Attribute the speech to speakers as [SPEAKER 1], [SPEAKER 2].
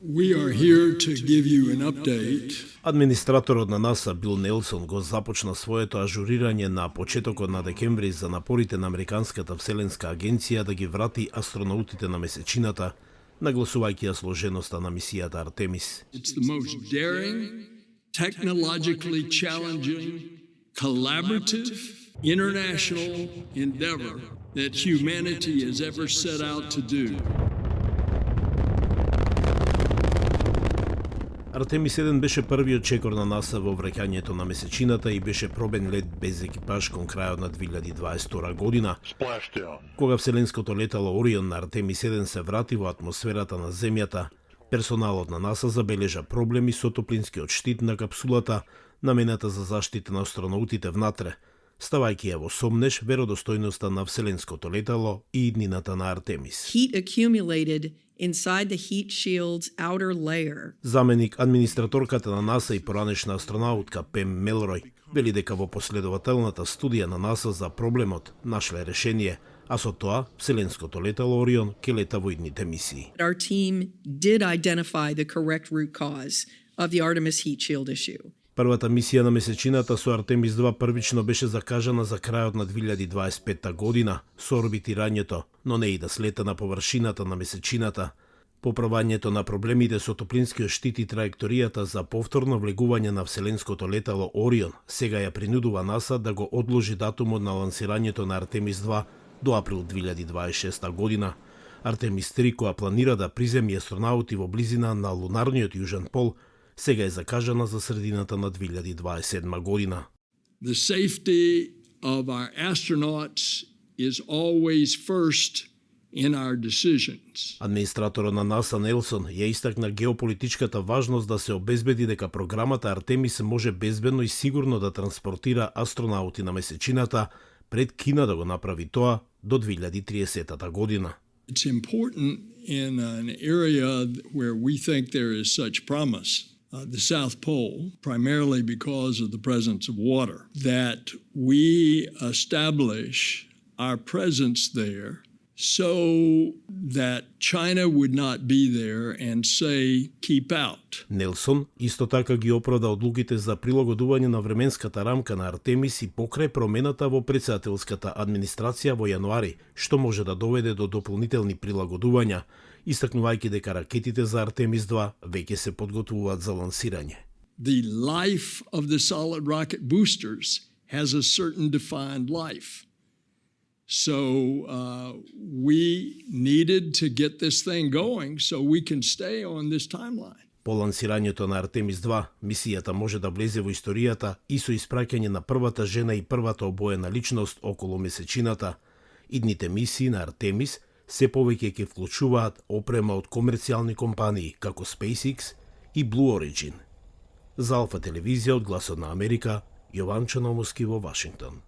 [SPEAKER 1] We are here to give you an update.
[SPEAKER 2] Администраторот на НАСА Бил Нелсон го започна своето ажурирање на почетокот на декември за напорите на Американската вселенска агенција да ги врати астронаутите на месечината, нагласувајќи ја сложеноста на мисијата Артемис.
[SPEAKER 1] It's the most daring, technologically challenging, collaborative, international endeavor that humanity has ever set out to do.
[SPEAKER 2] Артемис 1 беше првиот чекор на НАСА во враќањето на месечината и беше пробен лет без екипаж кон крајот на 2022 година, кога вселенското летало Орион на Артемис 1 се врати во атмосферата на Земјата. Персоналот на НАСА забележа проблеми со топлинскиот штит на капсулата, намената за заштита на астронаутите внатре, ставајќи ја во сомнеш веродостојноста на вселенското летало и иднината на Артемис.
[SPEAKER 3] Heat accumulated inside the heat shield's outer layer.
[SPEAKER 2] Заменик администраторката на НАСА и поранешна астронаутка Пем Мелрој вели дека во последователната студија на НАСА за проблемот нашле решение, а со тоа вселенското летало Орион ќе лета во идните мисии.
[SPEAKER 3] Our team did identify the correct root cause of the Artemis heat shield issue.
[SPEAKER 2] Првата мисија на месечината со Артемис 2 првично беше закажана за крајот на 2025 година со орбитирањето, но не и да слета на површината на месечината. Поправањето на проблемите со топлинскиот штит и траекторијата за повторно влегување на вселенското летало Орион сега ја принудува НАСА да го одложи датумот на лансирањето на Артемис 2 до април 2026 година. Артемис 3, која планира да приземи астронаути во близина на лунарниот јужен пол, сега е закажана за средината на 2027 година.
[SPEAKER 1] The safety of our astronauts is always first in our decisions.
[SPEAKER 2] Администраторот на НАСА Нелсон ја истакна геополитичката важност да се обезбеди дека програмата Артемис може безбедно и сигурно да транспортира астронаути на месечината, пред Кина да го направи тоа до 2030 година.
[SPEAKER 1] It's important in an area where we think there is such promise, the South Pole, primarily because of the presence of water, that we establish our presence there so that China would not be there and say, keep out.
[SPEAKER 2] Нелсон исто така ги оправда одлуките за прилагодување на временската рамка на Артемис и покрај промената во претседателската администрација во јануари, што може да доведе до дополнителни прилагодувања, истакнувајќи дека ракетите за Артемис 2 веќе се подготвуваат за лансирање.
[SPEAKER 1] The life of the solid rocket boosters has a certain defined life. So we needed to get this thing going so we can stay on this timeline.
[SPEAKER 2] По лансирањето на Артемис 2, мисијата може да влезе во историјата и со испраќање на првата жена и првата обоена личност околу месечината. Идните мисии на Артемис се повеќе ќе вклучуваат опрема од комерцијални компании како SpaceX и Blue Origin. За Алфа телевизија од Гласот на Америка, Јован Чономовски во Вашингтон.